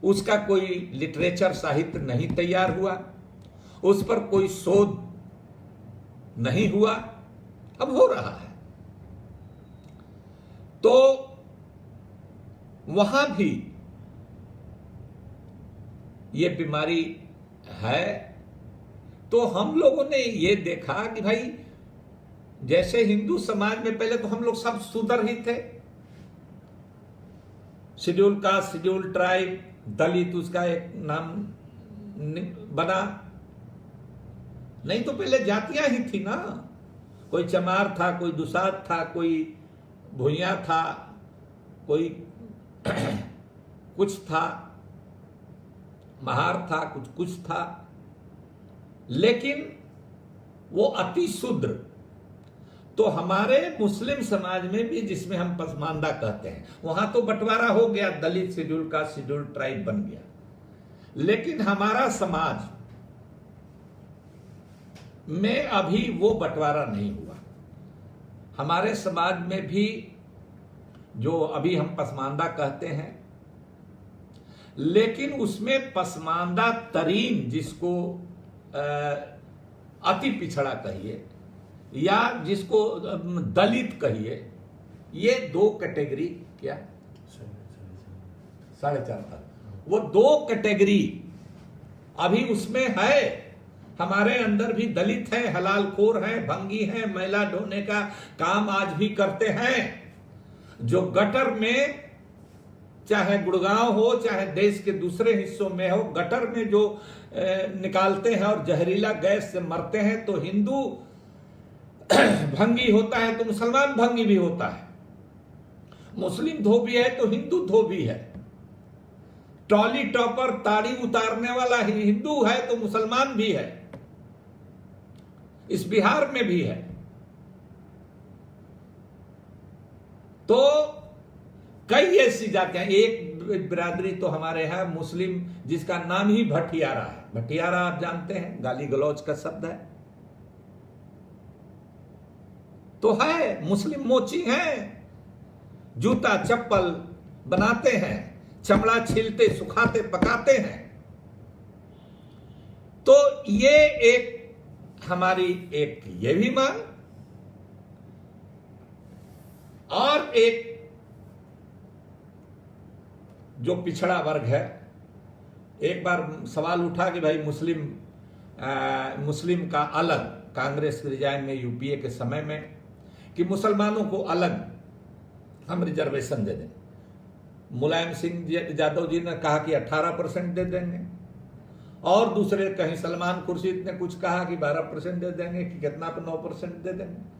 उसका कोई लिटरेचर, साहित्य नहीं तैयार हुआ, उस पर कोई शोध नहीं हुआ। अब हो रहा है। तो वहां भी ये बीमारी है। तो हम लोगों ने ये देखा कि भाई, जैसे हिंदू समाज में पहले तो हम लोग सब शूद्र ही थे, शेड्यूल कास्ट, शेड्यूल ट्राइब, दलित, उसका एक नाम बना। नहीं तो पहले जातियां ही थी ना, कोई चमार था, कोई दुसाद था, कोई भुइया था, कोई कुछ था, महार था, कुछ था। लेकिन वो अति शूद्र तो हमारे मुस्लिम समाज में भी, जिसमें हम पसमानदा कहते हैं, वहां तो बंटवारा हो गया, दलित, शेड्यूल कास्ट, शेड्यूल ट्राइब बन गया। लेकिन हमारा समाज में अभी वो बंटवारा नहीं हुआ। हमारे समाज में भी जो अभी हम पसमानदा कहते हैं, लेकिन उसमें पसमानदा तरीन जिसको अति पिछड़ा कहिए या जिसको दलित कहिए, ये 2 कैटेगरी, क्या 4.5 तक, वो 2 कैटेगरी अभी उसमें है। हमारे अंदर भी दलित हैं, हलालखोर हैं, भंगी हैं, मैला ढोने का काम आज भी करते हैं, जो गटर में, चाहे गुड़गांव हो चाहे देश के दूसरे हिस्सों में हो, गटर में जो निकालते हैं और जहरीला गैस से मरते हैं। तो हिंदू भंगी होता है तो मुसलमान भंगी भी होता है, मुस्लिम धोबी है तो हिंदू धोबी है, ट्रॉली टॉपर ताड़ी उतारने वाला हिंदू है तो मुसलमान भी है, इस बिहार में भी है। तो कई ऐसी जातियां, एक बिरादरी तो हमारे यहां मुस्लिम जिसका नाम ही भटियारा है। भटियारा आप जानते हैं, गाली गलौज का शब्द है, तो है मुस्लिम मोची हैं, जूता चप्पल बनाते हैं, चमड़ा छीलते सुखाते पकाते हैं। तो ये एक हमारी एक ये भी मांग, और एक जो पिछड़ा वर्ग है, एक बार सवाल उठा कि भाई मुस्लिम का अलग, कांग्रेस रिजाइन में यूपीए के समय में, कि मुसलमानों को अलग हम रिजर्वेशन दे दें। मुलायम सिंह यादव जी ने कहा कि 18% दे देंगे, और दूसरे कहीं सलमान खुर्शीद ने कुछ कहा कि 12% दे देंगे, कि कितना 9% दे देंगे।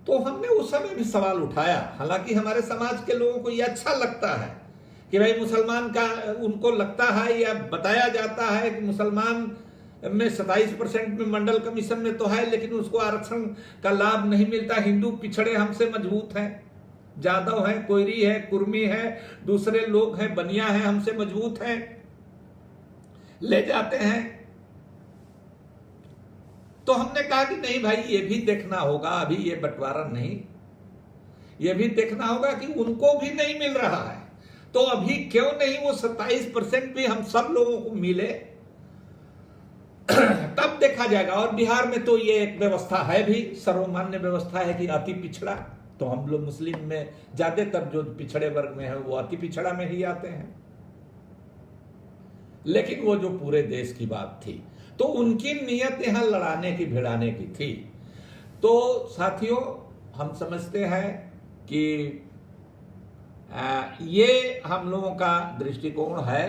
तो हमने उस समय भी सवाल उठाया, हालांकि हमारे समाज के लोगों को यह अच्छा लगता है कि भाई मुसलमान का, उनको लगता है या बताया जाता है कि मुसलमान में 27% में मंडल कमीशन में तो है, लेकिन उसको आरक्षण का लाभ नहीं मिलता। हिंदू पिछड़े हमसे मजबूत हैं, जादव हैं, कोयरी है, कुर्मी है, दूसरे लोग हैं, बनिया हैं, हमसे मजबूत हैं, ले जाते हैं। तो हमने कहा कि नहीं भाई, ये भी देखना होगा, अभी ये बंटवारा नहीं, ये भी देखना होगा कि उनको भी नहीं मिल रहा है, तो अभी क्यों नहीं वो 27% भी हम सब लोगों को मिले, तब देखा जाएगा। और बिहार में तो ये एक व्यवस्था है भी, सर्वमान्य व्यवस्था है कि अति पिछड़ा, तो हम लोग मुस्लिम में ज्यादातर जो पिछड़े वर्ग में है वो अति पिछड़ा में ही आते हैं। लेकिन वो जो पूरे देश की बात थी, तो उनकी नीयत यहां लड़ाने की, भिड़ाने की थी। तो साथियों, हम समझते हैं कि ये हम लोगों का दृष्टिकोण है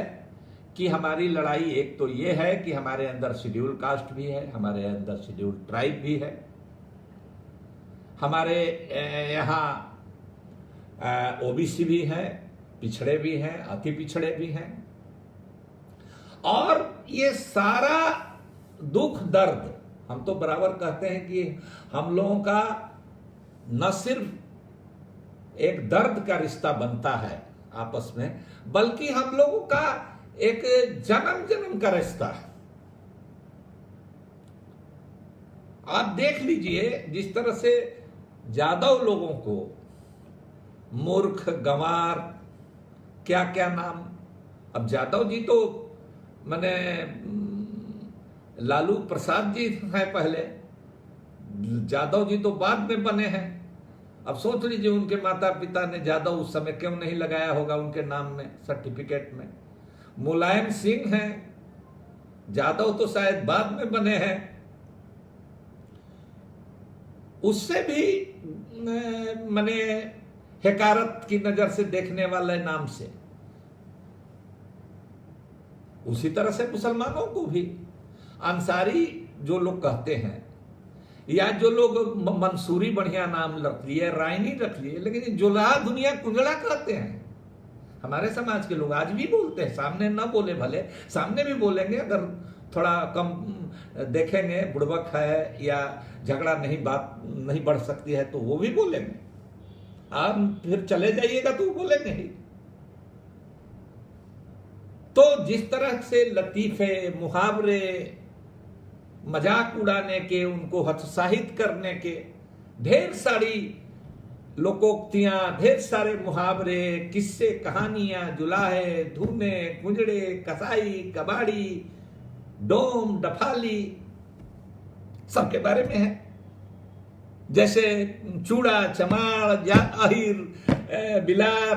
कि हमारी लड़ाई एक तो ये है कि हमारे अंदर शेड्यूल कास्ट भी है, हमारे अंदर शेड्यूल ट्राइब भी है, हमारे यहाँ ओबीसी भी है, पिछड़े भी हैं, अति पिछड़े भी हैं, और ये सारा दुख दर्द, हम तो बराबर कहते हैं कि हम लोगों का न सिर्फ एक दर्द का रिश्ता बनता है आपस में, बल्कि हम लोगों का एक जन्म जन्म का रिश्ता है। आप देख लीजिए, जिस तरह से जादव लोगों को मूर्ख, गंवार, क्या क्या नाम, अब जादव जी तो मैंने लालू प्रसाद जी हैं पहले, जादव जी तो बाद में बने हैं। अब सोच लीजिए उनके माता पिता ने जादव उस समय क्यों नहीं लगाया होगा उनके नाम में, सर्टिफिकेट में। मुलायम सिंह हैं, जादव तो शायद बाद में बने हैं। उससे भी मैंने हकारत की नजर से देखने वाले नाम से, उसी तरह से मुसलमानों को भी अंसारी जो लोग कहते हैं, या जो लोग मंसूरी बढ़िया नाम रख लिए, रायनी रख लिए, लेकिन जुल्हा दुनिया कुंजड़ा कहते हैं। हमारे समाज के लोग आज भी बोलते हैं, सामने ना बोले भले, सामने भी बोलेंगे, अगर थोड़ा कम देखेंगे, बुड़बक है या झगड़ा नहीं, बात नहीं बढ़ सकती है तो वो भी बोलेंगे। आप फिर चले जाइएगा तो वो बोलेंगे ही। तो जिस तरह से लतीफे, मुहावरे, मजाक उड़ाने के, उनको हतोत्साहित करने के ढेर सारी लोकोक्तियां, ढेर सारे मुहावरे, किस्से, कहानियां, जुलाहे, धूने, कुंजड़े, कसाई, कबाड़ी, डोम, डफाली, सबके बारे में है। जैसे चूड़ा, चमार, आहिर, बिलार,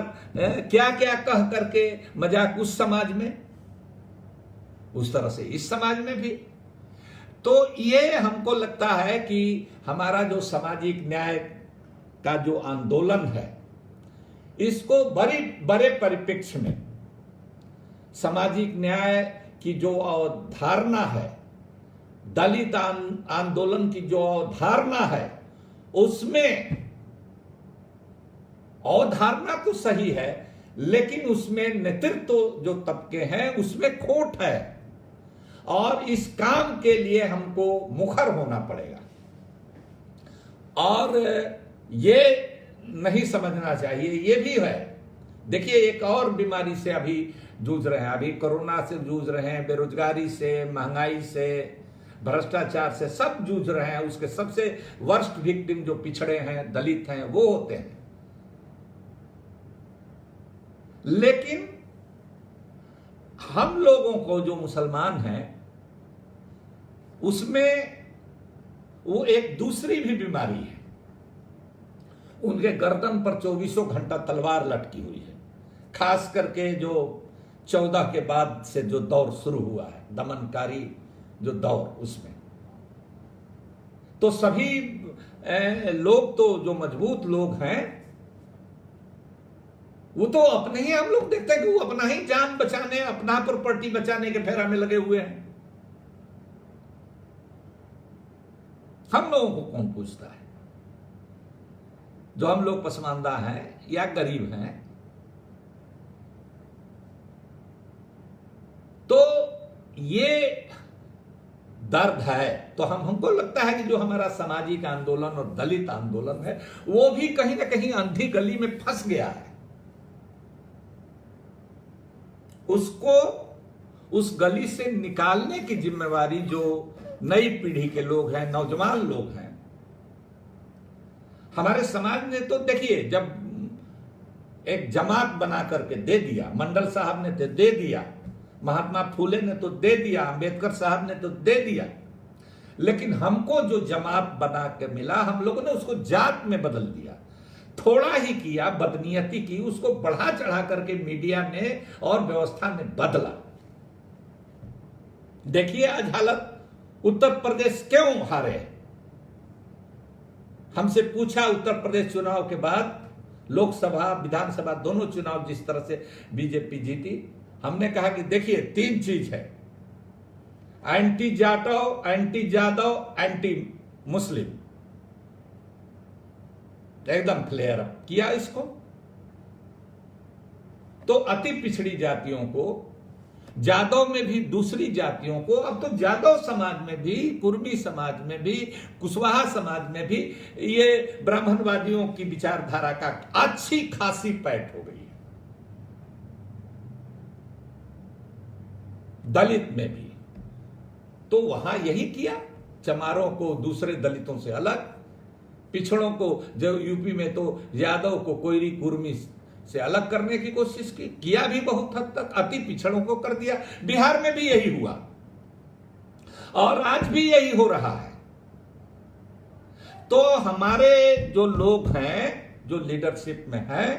क्या क्या कह करके मजाक उस समाज में, उस तरह से इस समाज में भी। तो ये हमको लगता है कि हमारा जो सामाजिक न्याय का जो आंदोलन है, इसको बड़े परिप्रेक्ष्य में सामाजिक न्याय की जो अवधारणा है, दलित आंदोलन की जो अवधारणा है, उसमें अवधारणा तो सही है, लेकिन उसमें नेतृत्व जो तबके हैं उसमें खोट है, और इस काम के लिए हमको मुखर होना पड़ेगा। और ये नहीं समझना चाहिए, ये भी है। देखिए, एक और बीमारी से अभी जूझ रहे हैं, अभी कोरोना से जूझ रहे हैं, बेरोजगारी से, महंगाई से, भ्रष्टाचार से, सब जूझ रहे हैं। उसके सबसे वर्स्ट विक्टिम जो पिछड़े हैं, दलित हैं, वो होते हैं। लेकिन हम लोगों को जो मुसलमान हैं, उसमें वो एक दूसरी भी बीमारी है। उनके गर्दन पर 24 घंटा तलवार लटकी हुई है, खास करके जो 14 के बाद से जो दौर शुरू हुआ है, दमनकारी जो दौर, उसमें तो सभी लोग तो जो मजबूत लोग हैं, वो तो अपने ही, हम लोग देखते हैं कि वो अपना ही जान बचाने, अपना प्रॉपर्टी बचाने के फेरा में लगे हुए हैं। हम लोगों को कौन पूछता है? जो हम लोग पसमानदा हैं या गरीब हैं, तो ये दर्द है। तो हमको लगता है कि जो हमारा सामाजिक आंदोलन और दलित आंदोलन है, वो भी कहीं ना कहीं अंधी गली में फंस गया है। उसको उस गली से निकालने की जिम्मेवारी जो नई पीढ़ी के लोग हैं, नौजवान लोग हैं, हमारे समाज ने तो देखिए, जब एक जमात बना करके दे दिया, मंडल साहब ने तो दे दिया, महात्मा फूले ने तो दे दिया, अंबेडकर साहब ने तो दे दिया, लेकिन हमको जो जमात बना के मिला, हम लोगों ने उसको जात में बदल दिया। थोड़ा ही किया, बदनीयती की, उसको बढ़ा चढ़ा करके मीडिया ने और व्यवस्था ने बदला। देखिए आज हालत, उत्तर प्रदेश क्यों हारे? हमसे पूछा उत्तर प्रदेश चुनाव के बाद, लोकसभा विधानसभा दोनों चुनाव जिस तरह से बीजेपी जीती, हमने कहा कि देखिए 3 चीज है, anti Jatav, anti Jadav, anti Muslim. एकदम क्लियर किया इसको। तो अति पिछड़ी जातियों को, जादव में भी दूसरी जातियों को, अब तो जादव समाज में भी, कुर्मी समाज में भी, कुशवाहा समाज में भी ये ब्राह्मणवादियों की विचारधारा का अच्छी खासी पैठ हो गई है। दलित में भी तो वहां यही किया, चमारों को दूसरे दलितों से अलग, पिछड़ों को, जो यूपी में तो यादव को कोयरी कुर्मी से अलग करने की कोशिश की, किया भी बहुत हद तक, अति पिछड़ों को कर दिया। बिहार में भी यही हुआ और आज भी यही हो रहा है। तो हमारे जो लोग हैं, जो लीडरशिप में हैं,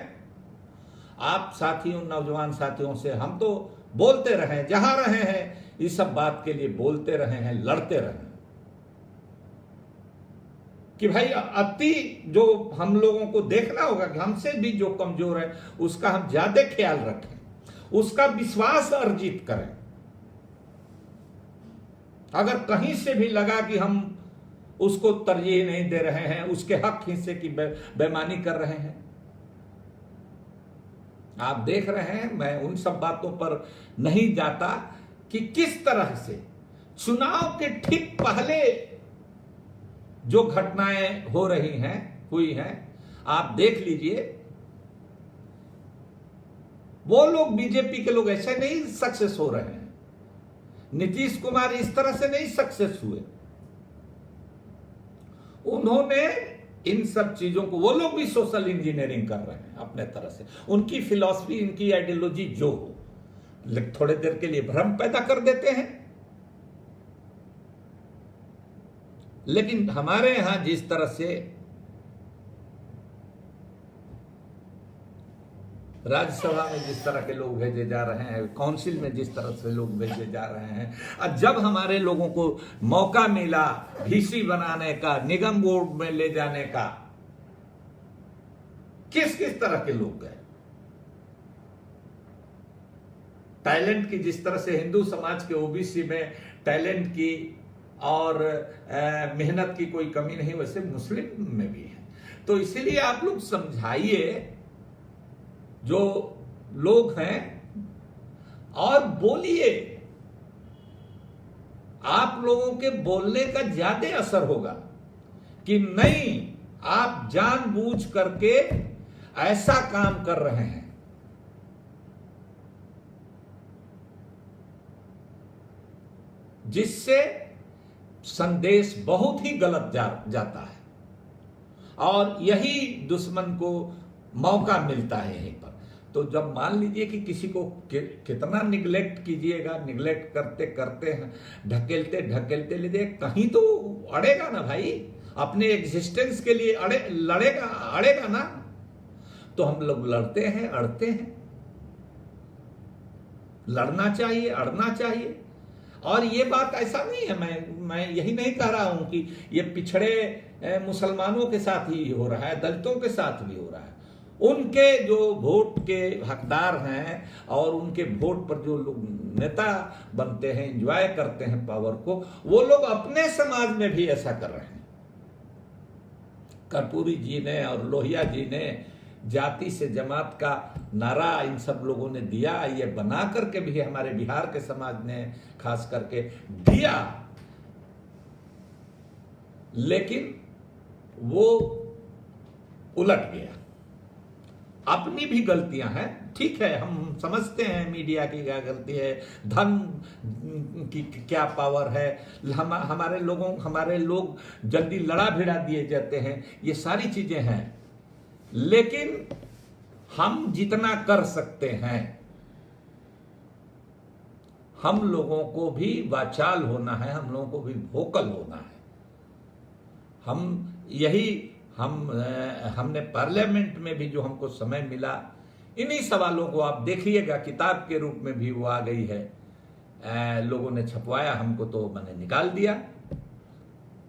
आप साथियों, नौजवान साथियों से हम तो बोलते रहे, जहां रहे हैं इस सब बात के लिए बोलते रहे हैं, लड़ते रहे हैं कि भाई अति जो हम लोगों को देखना होगा कि हमसे भी जो कमजोर है उसका हम ज्यादा ख्याल रखें, उसका विश्वास अर्जित करें। अगर कहीं से भी लगा कि हम उसको तरजीह नहीं दे रहे हैं, उसके हक हिस्से की बेईमानी कर रहे हैं, आप देख रहे हैं, मैं उन सब बातों पर नहीं जाता कि किस तरह से चुनाव के ठीक पहले जो घटनाएं हो रही हैं, हुई हैं, आप देख लीजिए। वो लोग, बीजेपी के लोग ऐसे नहीं सक्सेस हो रहे हैं, नीतीश कुमार इस तरह से नहीं सक्सेस हुए। उन्होंने इन सब चीजों को वो लोग भी सोशल इंजीनियरिंग कर रहे हैं अपने तरह से, उनकी फिलॉसफी, इनकी आइडियोलॉजी जो हो, लेकिन थोड़े देर के लिए भ्रम पैदा कर देते हैं। लेकिन हमारे यहां जिस तरह से राज्यसभा में जिस तरह के लोग भेजे जा रहे हैं, काउंसिल में जिस तरह से लोग भेजे जा रहे हैं, और जब हमारे लोगों को मौका मिला वीसी बनाने का, निगम बोर्ड में ले जाने का, किस किस तरह के लोग गए। टैलेंट की, जिस तरह से हिंदू समाज के ओबीसी में टैलेंट की और मेहनत की कोई कमी नहीं, वैसे मुस्लिम में भी है। तो इसीलिए आप लोग समझाइए जो लोग हैं और बोलिए, आप लोगों के बोलने का ज्यादा असर होगा कि नहीं आप जानबूझ करके ऐसा काम कर रहे हैं। जिससे संदेश बहुत ही गलत जाता है और यही दुश्मन को मौका मिलता है यहीं पर। तो जब मान लीजिए कि किसी को कितना निगलेक्ट कीजिएगा, निगलेक्ट करते करते ढकेलते ढकेलते लीजिए, कहीं तो अड़ेगा ना भाई, अपने एग्जिस्टेंस के लिए अड़ेगा ना। तो हम लोग लड़ते हैं, अड़ते हैं, लड़ना चाहिए, अड़ना चाहिए। और ये बात ऐसा नहीं है, मैं यही नहीं कह रहा हूं कि ये पिछड़े मुसलमानों के साथ ही हो रहा है, दलितों के साथ भी हो रहा है। उनके जो वोट के हकदार हैं और उनके वोट पर जो लोग नेता बनते हैं, एंजॉय करते हैं पावर को, वो लोग अपने समाज में भी ऐसा कर रहे हैं। कर्पूरी जी ने और लोहिया जी ने जाति से जमात का नारा इन सब लोगों ने दिया, ये बना करके भी हमारे बिहार के समाज ने खास करके दिया, लेकिन वो उलट गया। अपनी भी गलतियां हैं, ठीक है, हम समझते हैं मीडिया की क्या गलती है, धन की क्या पावर है, हमारे लोग जल्दी लड़ा भिड़ा दिए जाते हैं, ये सारी चीजें हैं। लेकिन हम जितना कर सकते हैं, हम लोगों को भी वाचाल होना है, हम लोगों को भी वोकल होना है। हमने पार्लियामेंट में भी जो हमको समय मिला, इन्हीं सवालों को आप देखिएगा, किताब के रूप में भी वो आ गई है, लोगों ने छपवाया, हमको तो मैंने निकाल दिया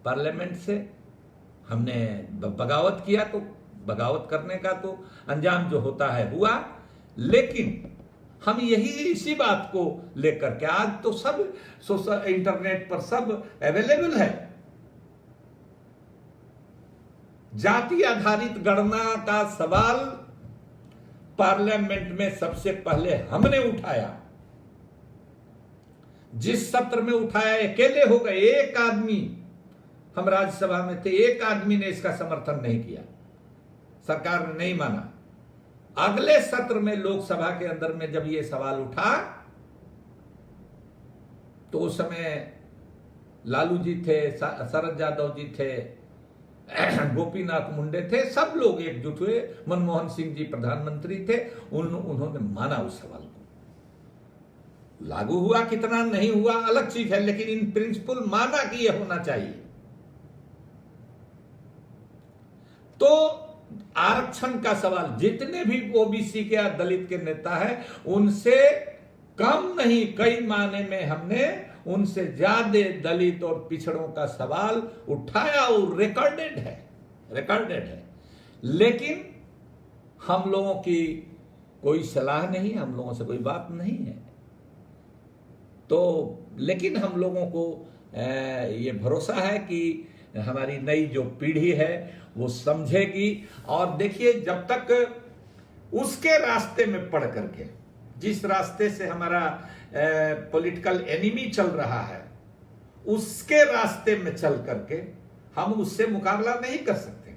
पार्लियामेंट से। हमने बगावत किया, तो बगावत करने का तो अंजाम जो होता है हुआ। लेकिन हम इसी बात को लेकर के, आज तो सब सोशल इंटरनेट पर सब अवेलेबल है, जाति आधारित गणना का सवाल पार्लियामेंट में सबसे पहले हमने उठाया। जिस सत्र में उठाया, अकेले हो गए, एक आदमी, हम राज्यसभा में थे, एक आदमी ने इसका समर्थन नहीं किया, सरकार ने नहीं माना। अगले सत्र में लोकसभा के अंदर में जब ये सवाल उठा, तो उस समय लालू जी थे, शरद यादव जी थे, गोपीनाथ मुंडे थे, सब लोग एकजुट हुए, मनमोहन सिंह जी प्रधानमंत्री थे, उन्होंने माना उस सवाल को। लागू हुआ कितना नहीं हुआ अलग चीज है, लेकिन इन प्रिंसिपल माना कि यह होना चाहिए। तो आरक्षण का सवाल, जितने भी ओबीसी के या दलित के नेता हैं, उनसे कम नहीं, कई माने में हमने उनसे ज्यादा दलित और पिछड़ों का सवाल उठाया और रिकॉर्डेड है। लेकिन हम लोगों की कोई सलाह नहीं, हम लोगों से कोई बात नहीं है। तो लेकिन हम लोगों को ये भरोसा है कि हमारी नई जो पीढ़ी है वो समझेगी। और देखिए, जब तक उसके रास्ते में पड़ करके, जिस रास्ते से हमारा पॉलिटिकल एनिमी चल रहा है, उसके रास्ते में चल करके हम उससे मुकाबला नहीं कर सकते।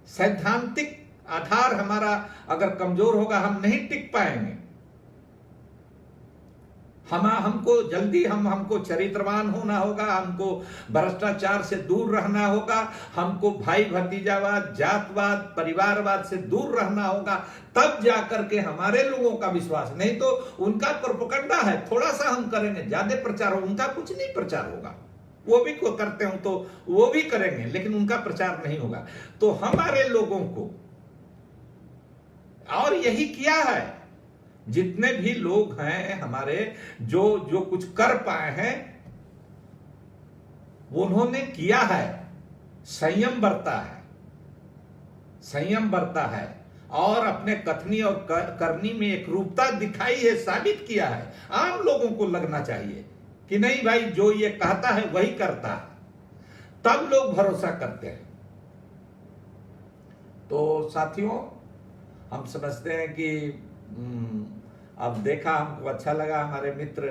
सैद्धांतिक आधार हमारा अगर कमजोर होगा, हम नहीं टिक पाएंगे। हमको जल्दी हमको चरित्रवान होना होगा, हमको भ्रष्टाचार से दूर रहना होगा, हमको भाई भतीजावाद, जातवाद, परिवारवाद से दूर रहना होगा, तब जाकर के हमारे लोगों का विश्वास। नहीं तो उनका प्रोपेगेंडा है, थोड़ा सा हम करेंगे, ज्यादा प्रचार हो, उनका कुछ नहीं प्रचार होगा। वो भी को करते हो तो वो भी करेंगे, लेकिन उनका प्रचार नहीं होगा। तो हमारे लोगों को, और यही किया है, जितने भी लोग हैं हमारे, जो कुछ कर पाए हैं, उन्होंने किया है, संयम बरता है, संयम बरता है, और अपने कथनी और करनी में एक रूपता दिखाई है, साबित किया है। आम लोगों को लगना चाहिए कि नहीं भाई, जो ये कहता है वही करता है, तब लोग भरोसा करते हैं। तो साथियों, हम समझते हैं कि अब देखा, हमको अच्छा लगा। हमारे मित्र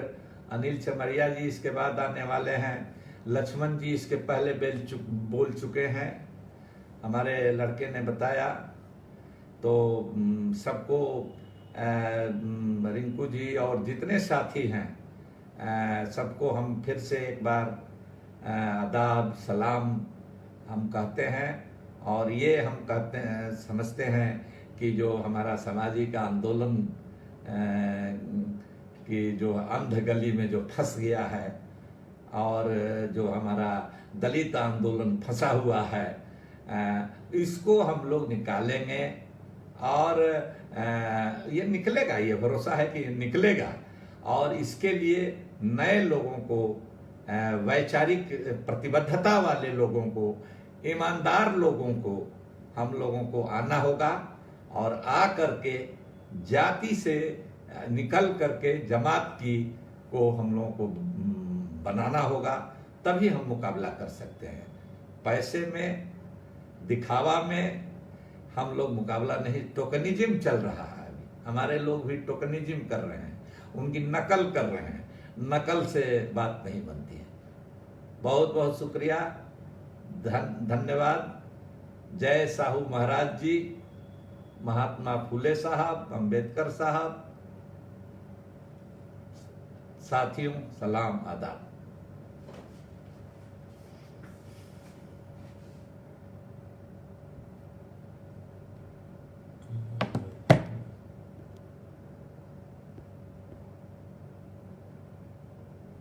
अनिल चमरिया जी इसके बाद आने वाले हैं, लक्ष्मण जी इसके पहले बोल चुके हैं, हमारे लड़के ने बताया। तो सबको, रिंकू जी और जितने साथी हैं, सबको हम फिर से एक बार आदाब सलाम हम कहते हैं। और ये हम कहते हैं, समझते हैं कि जो हमारा सामाजिक आंदोलन कि जो अंध गली में जो फंस गया है, और जो हमारा दलित आंदोलन फंसा हुआ है, इसको हम लोग निकालेंगे। और ये निकलेगा, ये भरोसा है कि निकलेगा। और इसके लिए नए लोगों को, वैचारिक प्रतिबद्धता वाले लोगों को, ईमानदार लोगों को, हम लोगों को आना होगा, और आ करके जाति से निकल करके जमात की को हम लोगों को बनाना होगा, तभी हम मुकाबला कर सकते हैं। पैसे में, दिखावा में हम लोग मुकाबला नहीं। टोकनिज्म चल रहा है अभी, हमारे लोग भी टोकनिज्म कर रहे हैं, उनकी नकल कर रहे हैं, नकल से बात नहीं बनती है। बहुत बहुत शुक्रिया, धन्यवाद। जय साहू महाराज जी, महात्मा फूले साहब, अंबेडकर साहब। साथियों, सलाम, आदाब।